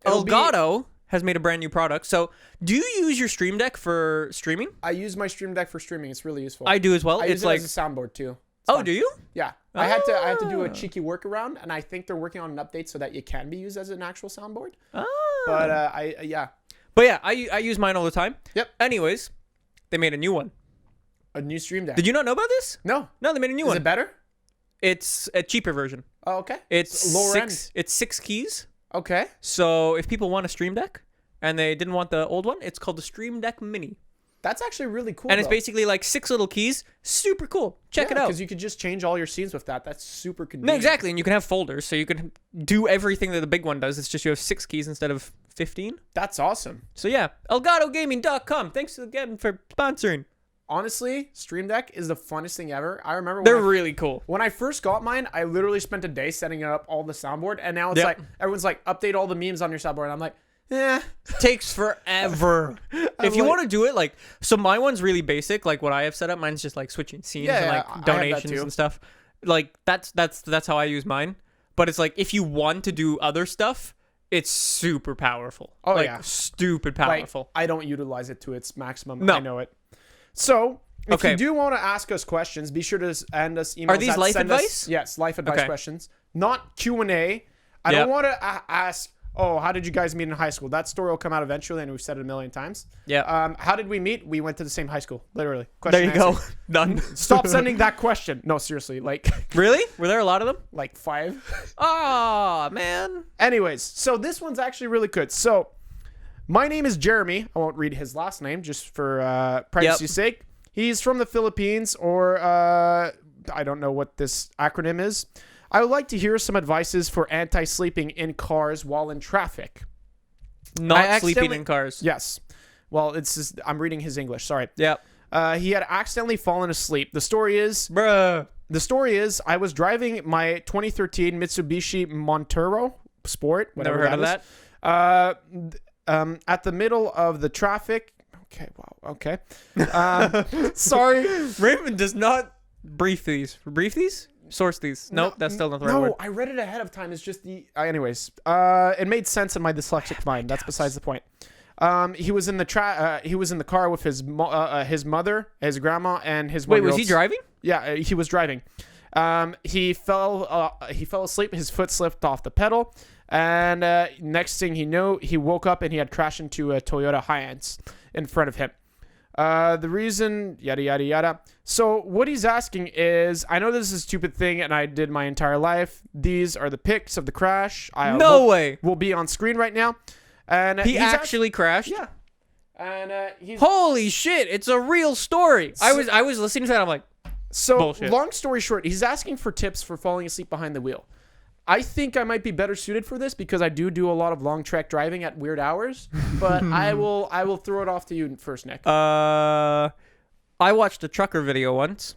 It'll be- Elgato has made a brand new product. So, do you use your Stream Deck for streaming? I use my Stream Deck for streaming. It's really useful. I do as well. I It's use it like, as a soundboard too. It's oh, fun. do you? Yeah. I had to do a Ah. cheeky workaround, and I think they're working on an update so that you can be used as an actual soundboard. Ah. But But yeah, I use mine all the time. Yep. Anyways, they made a new one. a new Stream Deck. Did you not know about this? No. No, they made a new Is one. it better? It's a cheaper version. Oh, okay. It's lower six. It's 6 keys. Okay. So if people want a Stream Deck and they didn't want the old one, it's called the Stream Deck Mini. That's actually really cool. And it's basically like 6 little keys. Super cool. Check it out. Because you could just change all your scenes with that. That's super No, convenient. exactly. And you can have folders. So you can do everything that the big one does. It's just you have 6 keys instead of 15. That's awesome. So yeah, ElgatoGaming.com. Thanks again for sponsoring. Honestly, Stream Deck is the funnest thing ever. I remember They're really cool. when I first got mine, I literally spent a day setting up all the soundboard, and now it's Yep. like everyone's like, update all the memes on your soundboard. And I'm like, eh. Takes forever. If you like- want to do it, like, so my one's really basic. Like what I have set up, mine's just like switching scenes Yeah, and yeah, like I have that donations too. and stuff. Like that's how I use mine. But it's like if you want to do other stuff, it's super powerful. Oh, like, yeah. stupid Like, powerful. I don't utilize it to its maximum. No. I know it. So, if Okay. you do want to ask us questions, be sure to send us emails. Are these at life send us- advice? Yes, life advice Okay. questions. Not Q&A. I Yep. don't want to ask, oh, how did you guys meet in high school? That story will come out eventually, and we've said it a million times. Yeah. How did we meet? We went to the same high school, literally. There Question you go. answered. Done. Stop sending that question. No, seriously, like Really? Were there a lot of them? like 5. Oh man. Anyways, so this one's actually really good. So, my name is Jeremy. I won't read his last name just for privacy's sake. He's from the Philippines, or I don't know what this acronym is. I would like to hear some advices for anti-sleeping in cars while in traffic. Not I sleeping accidentally- in cars. Yes. Well, it's just, I'm reading his English. Sorry. Yep. He had accidentally fallen asleep. The story is I was driving my 2013 Mitsubishi Montero Sport. Never Whatever heard of is. that. At the middle of the traffic. Okay. Wow. Okay. Sorry. Raymond does not brief these. Brief these? Source these. Nope, that's still not the right word. No, I read it ahead of time. It's just the. Anyways, it made sense in my dyslexic mind. That's besides the point. He was in the he was in the car with his mother, his grandma, and his. Wait, was he 1-year-old driving? Yeah, he was driving. He fell asleep. His foot slipped off the pedal, and next thing he knew, he woke up and he had crashed into a Toyota Hiace in front of him. The reason, yada yada yada. So what he's asking is, I know this is a stupid thing, and I did my entire life. These are the pics of the crash. No way. Will be on screen right now. And He he's actually crashed? yeah. And he's Holy shit, it's a real story. I was listening to that, I'm like, so bullshit. long story short, he's asking for tips for falling asleep behind the wheel. I think I might be better suited for this because I do a lot of long trek driving at weird hours. But I will throw it off to you first, Nick. I watched a trucker video once.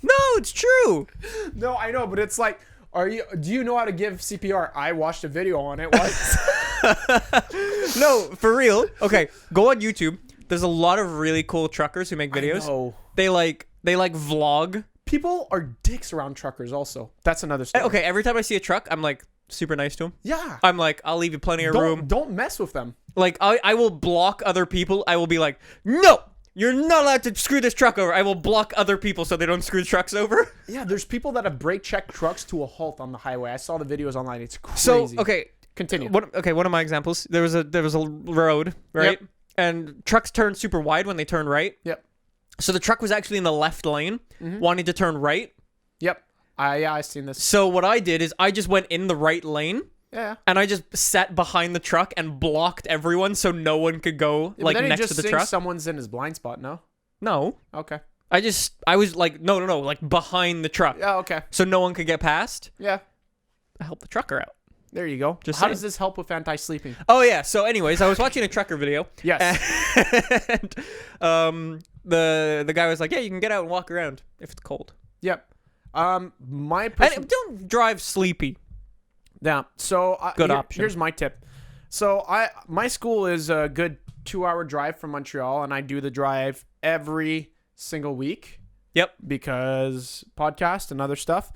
No, it's true. No, I know, but it's like, do you know how to give CPR? I watched a video on it once. No, for real. Okay, go on YouTube. There's a lot of really cool truckers who make videos. No. They like vlog. People are dicks around truckers also. That's another story. Okay, every time I see a truck, I'm like super nice to them. Yeah. I'm like, I'll leave you plenty of room. Don't mess with them. Like, I will block other people. I will be like, no, you're not allowed to screw this truck over. I will block other people so they don't screw trucks over. Yeah, there's people that have brake checked trucks to a halt on the highway. I saw the videos online. It's crazy. So, okay, Continue. one of my examples. There was a road, right? Yep. And trucks turn super wide when they turn right. Yep. So the truck was actually in the left lane, wanting to turn right. Yep. I've seen this. So what I did is I just went in the right lane. Yeah. And I just sat behind the truck and blocked everyone so no one could go But like then he next just to the thinks truck. someone's in his blind spot, no? No. Okay. I was like, no, like behind the truck. Yeah, okay. So no one could get past. Yeah. I helped the trucker out. There you go. Just How saying. does this help with anti-sleeping? Oh yeah. So anyways, I was watching a trucker video. Yes. And the guy was like, yeah, you can get out and walk around if it's cold. Yep. My And don't drive sleepy. Yeah. So Good option. Here's my tip. So my school is a good 2-hour drive from Montreal, and I do the drive every single week. Yep. Because podcast and other stuff.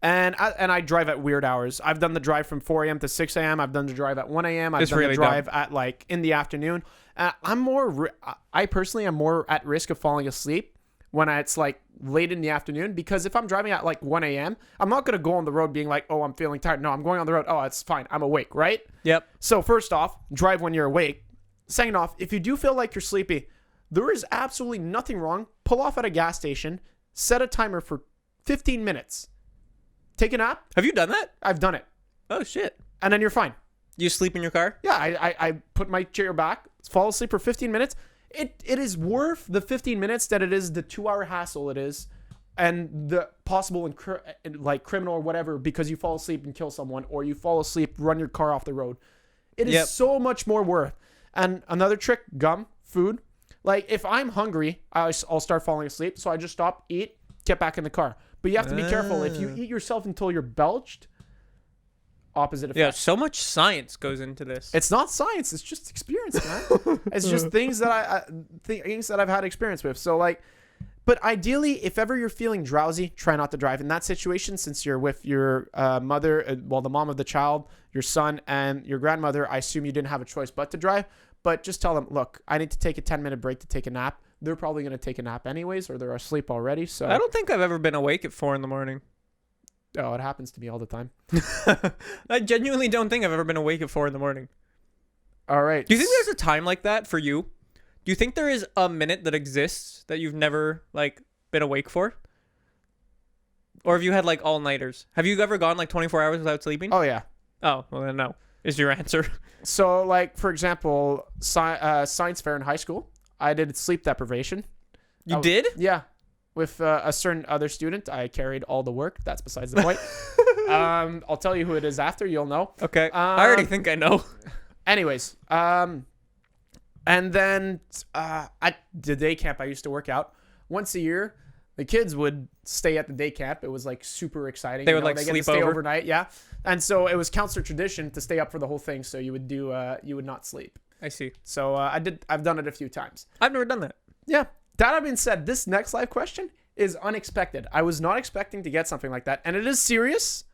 And I drive at weird hours. I've done the drive from 4 a.m. to 6 a.m. I've done the drive at 1 a.m. I've It's done really the drive at like in the afternoon. I personally am more at risk of falling asleep when it's like late in the afternoon, because if I'm driving at like 1 a.m., I'm not going to go on the road being like, oh, I'm feeling tired. No, I'm going on the road. Oh, it's fine. I'm awake, right? Yep. So first off, drive when you're awake. Second off, if you do feel like you're sleepy, there is absolutely nothing wrong. Pull off at a gas station, set a timer for 15 minutes. Take a nap. Have you done that? I've done it. Oh shit. And then you're fine. You sleep in your car? Yeah, I put my chair back, fall asleep for 15 minutes, it is worth the 15 minutes that it is the 2-hour hassle it is, and the possible like criminal or whatever because you fall asleep and kill someone, or you fall asleep, run your car off the road. It is so much more worth. And another trick, gum, food. Like if I'm hungry, I'll start falling asleep. So I just stop, eat, get back in the car. But you have to be careful. If you eat yourself until you're belched, opposite effect. Yeah, so much science goes into this. It's not science. It's just experience, man. It's just things that things that I've had experience with. So like, but ideally, if ever you're feeling drowsy, try not to drive in that situation. Since you're with your mother, the mom of the child, your son, and your grandmother, I assume you didn't have a choice but to drive. But just tell them, look, I need to take a 10-minute break to take a nap. They're probably going to take a nap anyways, or they're asleep already. So I don't think I've ever been awake at 4 a.m. Oh, it happens to me all the time. I genuinely don't think I've ever been awake at 4 a.m. All right. Do you think there's a time like that for you? Do you think there is a minute that exists that you've never like been awake for? Or have you had like all-nighters? Have you ever gone like 24 hours without sleeping? Oh, yeah. Oh, well then no, is your answer. So like, for example, science fair in high school, I did sleep deprivation. You did? Yeah. With a certain other student, I carried all the work. That's besides the point. I'll tell you who it is after. You'll know. Okay. I already think I know. Anyways, and then at the day camp I used to work out, once a year, the kids would stay at the day camp. It was like super exciting. They would like they sleep get to stay over overnight. Yeah. And so it was counselor tradition to stay up for the whole thing. So you would you would not sleep. I see. So I've done it a few times. I've never done that. Yeah. That being said, this next live question is unexpected. I was not expecting to get something like that, and it is serious.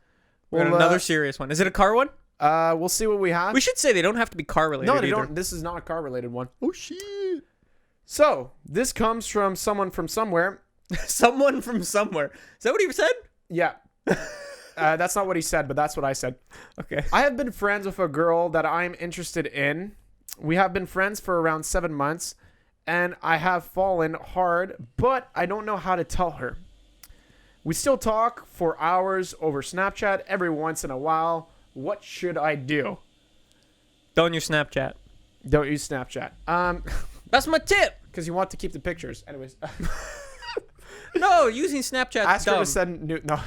We got another serious one. Is it a car one? We'll see what we have. We should say they don't have to be car related. No, they either. don't. This is not a car related one. Oh shit. So this comes from someone from somewhere. Someone from somewhere. Is that what he said? Yeah. That's not what he said, but that's what I said. Okay. I have been friends with a girl that I'm interested in. We have been friends for around 7 months, and I have fallen hard, but I don't know how to tell her. We still talk for hours over Snapchat every once in a while. What should I do? Don't use Snapchat. Don't use Snapchat. That's my tip. Because you want to keep the pictures. Anyways. No, using Snapchat's Ask dumb. her to send no.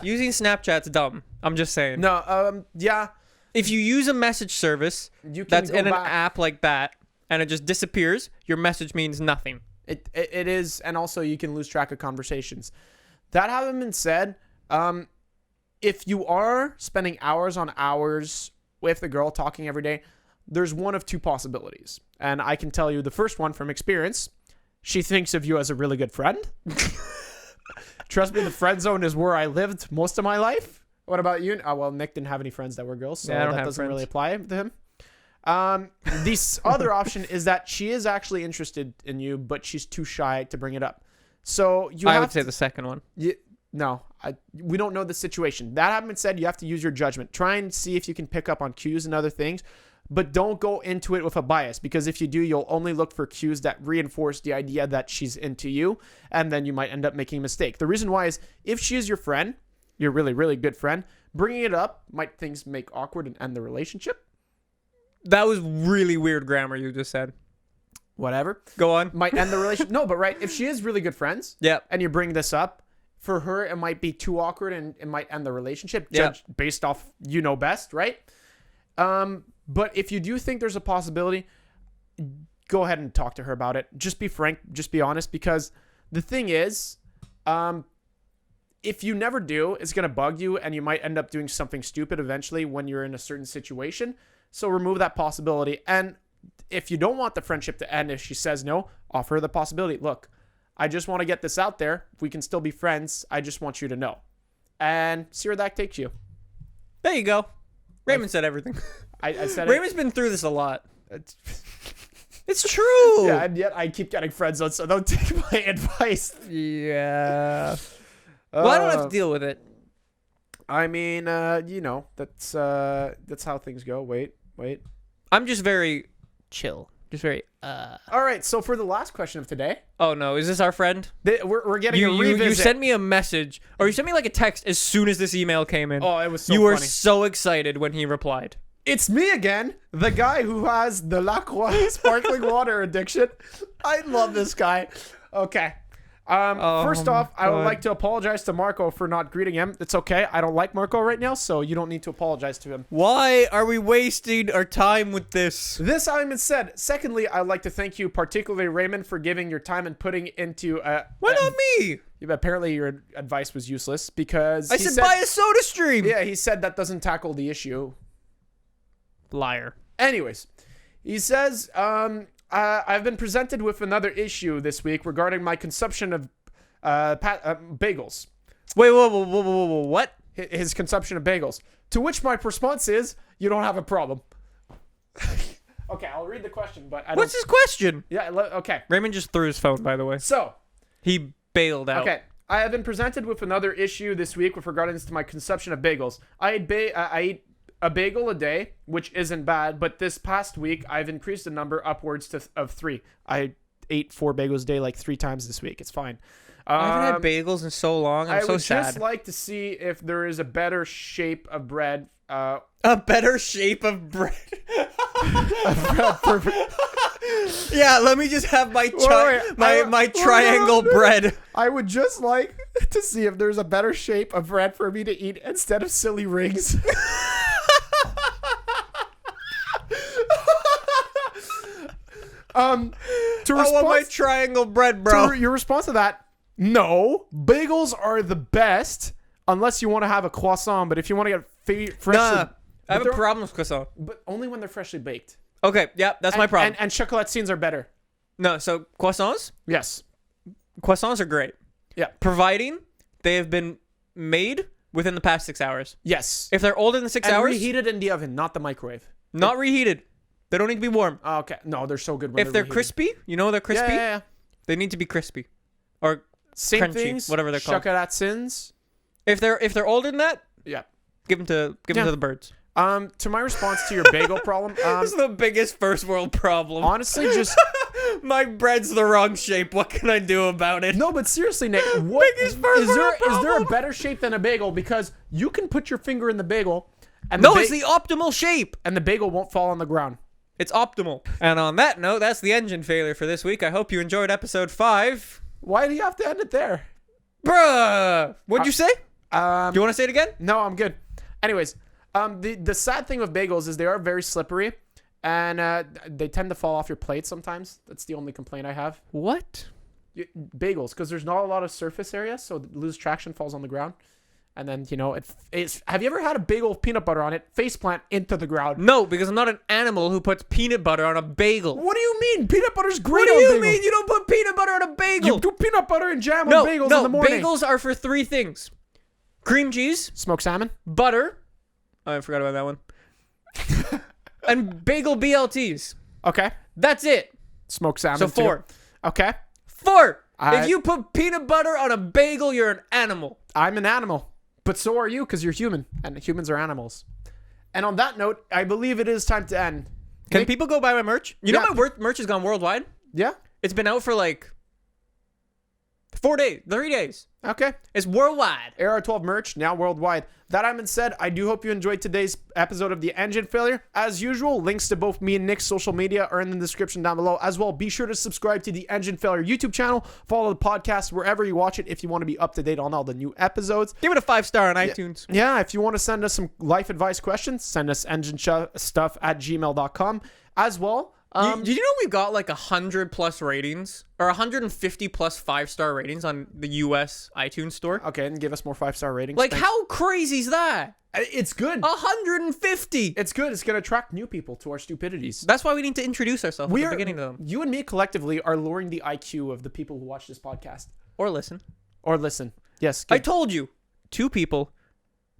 Using Snapchat's dumb. I'm just saying. No, yeah. If you use a message service You can that's go in an back. app like that and it just disappears, your message means nothing. It is, and also you can lose track of conversations. That having been said, if you are spending hours on hours with the girl talking every day, there's one of two possibilities. And I can tell you the first one from experience. She thinks of you as a really good friend. Trust me, the friend zone is where I lived most of my life. What about you? Oh, well, Nick didn't have any friends that were girls, so Yeah, I don't that have doesn't friends. really apply to him. The other option is that she is actually interested in you, but she's too shy to bring it up. So I would say the second one. We don't know the situation. That having been said, you have to use your judgment. Try and see if you can pick up on cues and other things, but don't go into it with a bias, because if you do, you'll only look for cues that reinforce the idea that she's into you, and then you might end up making a mistake. The reason why is if she is your friend, your really, really good friend, bringing it up might things make awkward and end the relationship. That was really weird grammar you just said. Whatever. Go on. Might end the relationship. No, but right, if she is really good friends, Yep. and you bring this up, for her it might be too awkward and it might end the relationship, judged based off you know best, right? But if you do think there's a possibility, go ahead and talk to her about it. Just be frank, just be honest, because the thing is, if you never do, it's going to bug you and you might end up doing something stupid eventually when you're in a certain situation. So remove that possibility. And if you don't want the friendship to end, if she says no, offer her the possibility. Look, I just want to get this out there. We can still be friends. I just want you to know. And see where that takes you. There you go. Raymond said everything. I said Raymond's been through this a lot. it. It's true. Yeah, and yet I keep getting friend zoned, so don't take my advice. Yeah. Well, I don't have to deal with it. I mean, that's how things go. Wait. I'm just very chill. Just very, All right, so for the last question of today, Oh, no. Is this our friend? we're getting a You revisit. sent me a message, or you sent me like a text as soon as this email came in. Oh, it was so You were funny. so excited when he replied. It's me again, the guy who has the La Croix sparkling water addiction. I love this guy. Okay. First off, I would like to apologize to Marco for not greeting him. It's okay. I don't like Marco right now, so you don't need to apologize to him. Why are we wasting our time with this? This having been said, secondly, I'd like to thank you, particularly Raymond, for giving your time and putting into Why not me? Apparently your advice was useless because I said buy a soda stream. Yeah, he said that doesn't tackle the issue. Liar. Anyways, he says, I've been presented with another issue this week regarding my consumption of bagels. Wait, whoa, what? His consumption of bagels. To which my response is, you don't have a problem. Okay, I'll read the question, but I don't... What's his question? Yeah, okay. Raymond just threw his phone, by the way. So... He bailed out. Okay. I have been presented with another issue this week with regards to my consumption of bagels. I eat a bagel a day, which isn't bad, but this past week, I've increased the number upwards of 3. I ate 4 bagels a day like 3 times this week. It's fine. I haven't had bagels in so long. I'm so sad. I would just like to see if there is a better shape of bread. A better shape of bread? Yeah, let me just have my triangle bread. I would just like to see if there's a better shape of bread for me to eat instead of silly rings. I want my triangle bread, bro. Your response to that, no. Bagels are the best unless you want to have a croissant, but if you want to get freshly... Nah, I have a problem with croissant. But only when they're freshly baked. Okay, yeah, that's my problem. And chocolatines are better. No, so croissants? Yes. Croissants are great. Yeah. Providing they have been made within the past 6 hours. Yes. If they're older than 6 and hours... reheated in the oven, not the microwave. Not reheated. They don't need to be warm. Okay. No, they're so good when if they're reheated. crispy, you know they're crispy? Yeah. They need to be crispy. Or same crunchy, things, whatever they're called. Chocolatines. If they're older than that, yeah. Give them to the birds. To my response to your bagel problem, this is the biggest first world problem. Honestly, just my bread's the wrong shape. What can I do about it? No, but seriously, Nick, what Biggest first world problem. Is there a better shape than a bagel? Because you can put your finger in the bagel, and it's the optimal shape, and the bagel won't fall on the ground. It's optimal. And on that note, that's the engine failure for this week. I hope you enjoyed episode 5. Why do you have to end it there, bruh? What'd you say? Do you want to say it again? No, I'm good. Anyways. The sad thing with bagels is they are very slippery, and they tend to fall off your plate sometimes. That's the only complaint I have. What? Bagels, because there's not a lot of surface area, so lose traction, falls on the ground, and then it's. Have you ever had a bagel with peanut butter on it, faceplant into the ground? No, because I'm not an animal who puts peanut butter on a bagel. What do you mean? Peanut butter's great. What do on you bagels. mean you don't put peanut butter on a bagel? You do peanut butter and jam on bagels in the morning. Bagels are for 3 things: cream cheese, smoked salmon, butter. Oh, I forgot about that one. And bagel BLTs. Okay. That's it. Smoked salmon. So 4. Too. Okay. 4. If you put peanut butter on a bagel, you're an animal. I'm an animal. But so are you, because you're human. And humans are animals. And on that note, I believe it is time to end. Can people go buy my merch? You know my merch has gone worldwide? Yeah. It's been out for like 4 days. 3 days. Okay. It's worldwide. AR12 merch, now worldwide. That having been said, I do hope you enjoyed today's episode of The Engine Failure. As usual, links to both me and Nick's social media are in the description down below. As well, be sure to subscribe to The Engine Failure YouTube channel. Follow the podcast wherever you watch it if you want to be up to date on all the new episods. Give it a 5-star on iTunes. Yeah, if you want to send us some life advice questions, send us enginestuff@gmail.com. As well... did you know we've got like 100+ ratings or 150+ 5-star ratings on the US iTunes store? Okay, and give us more 5-star ratings. Like, how crazy is that? It's good. 150. It's good. It's going to attract new people to our stupidities. That's why we need to introduce ourselves at the beginning of them. You and me collectively are lowering the IQ of the people who watch this podcast. Or listen. Yes. Good. I told you. 2 people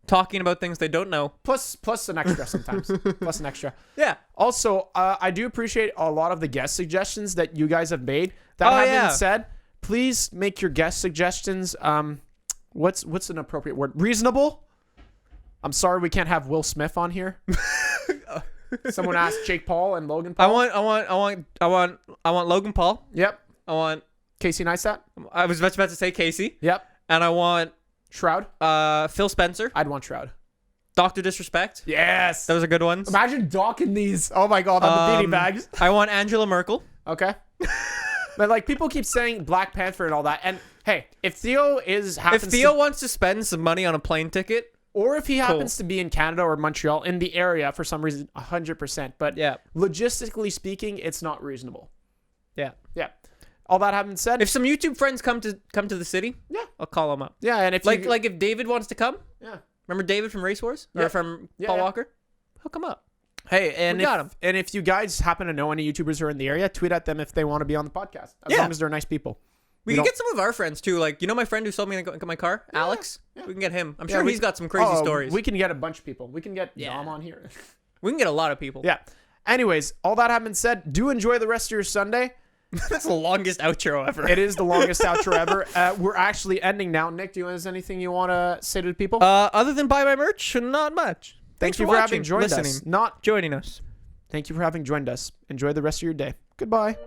talking about things they don't know. Plus an extra sometimes. Plus an extra. Yeah. Also, I do appreciate a lot of the guest suggestions that you guys have made. That having said, please make your guest suggestions. What's an appropriate word? Reasonable. I'm sorry we can't have Will Smith on here. Someone asked Jake Paul and Logan Paul. I want Logan Paul. Yep. I want Casey Neistat. I was about to say Casey. Yep. And I want Shroud. Phil Spencer. I'd want Shroud. Dr. Disrespect. Yes. Those are good ones. Imagine docking these. Oh my god, on the beanie bags. I want Angela Merkel. Okay. But like people keep saying Black Panther and all that, and hey, if Theo wants to spend some money on a plane ticket, or if he happens to be in Canada or Montreal in the area for some reason, 100%. But yeah, logistically speaking, it's not reasonable. Yeah. Yeah. All that having said, if some YouTube friends come to the city, yeah, I'll call them up. Yeah, and if like if David wants to come, yeah, remember David from Race Wars or from Paul Walker, he'll come up. Hey, and we got him. And if you guys happen to know any YouTubers who are in the area, tweet at them if they want to be on the podcast. As long as they're nice people. We can get some of our friends too. Like, you know my friend who sold me my car? Alex? Yeah. We can get him. I'm sure he's got some crazy stories. We can get a bunch of people. We can get Dom on here. We can get a lot of people. Yeah. Anyways, all that having said, do enjoy the rest of your Sunday. That's the longest outro ever. It is the longest outro ever. We're actually ending now. Nick, do you have anything you want to say to the people? Other than buy my merch, not much. Thank you for having joined us. Not joining us. Thank you for having joined us. Enjoy the rest of your day. Goodbye.